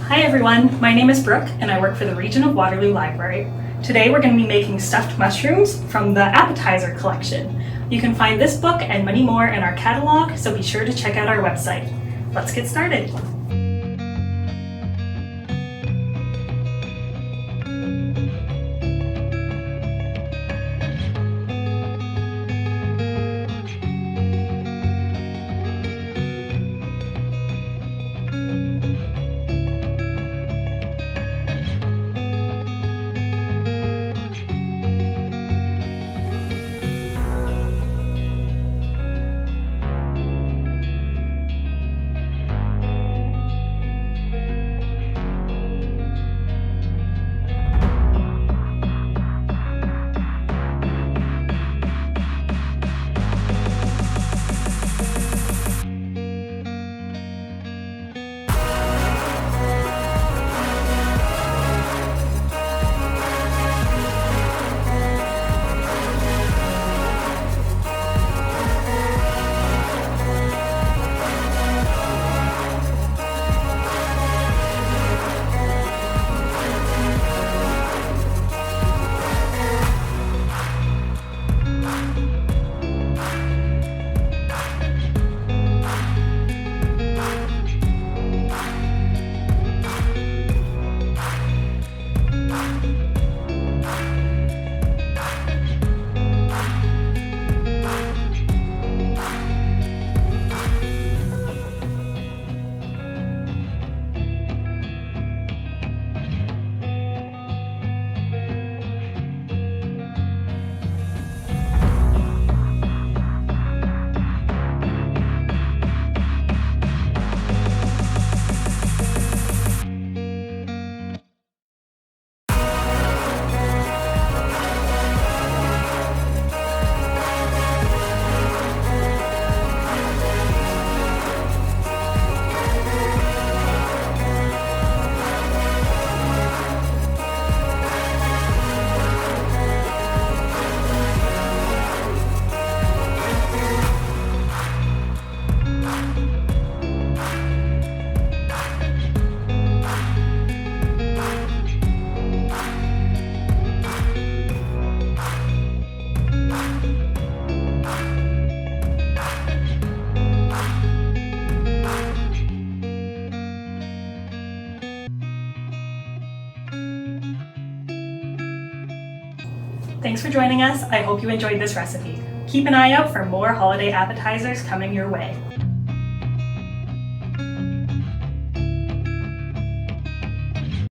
Hi everyone, my name is Brooke and I work for the Region of Waterloo Library. Today we're going to be making stuffed mushrooms from the appetizer collection. You can find this book and many more in our catalog, so be sure to check out our website. Let's get started. Thanks for joining us. I hope you enjoyed this recipe. Keep an eye out for more holiday appetizers coming your way.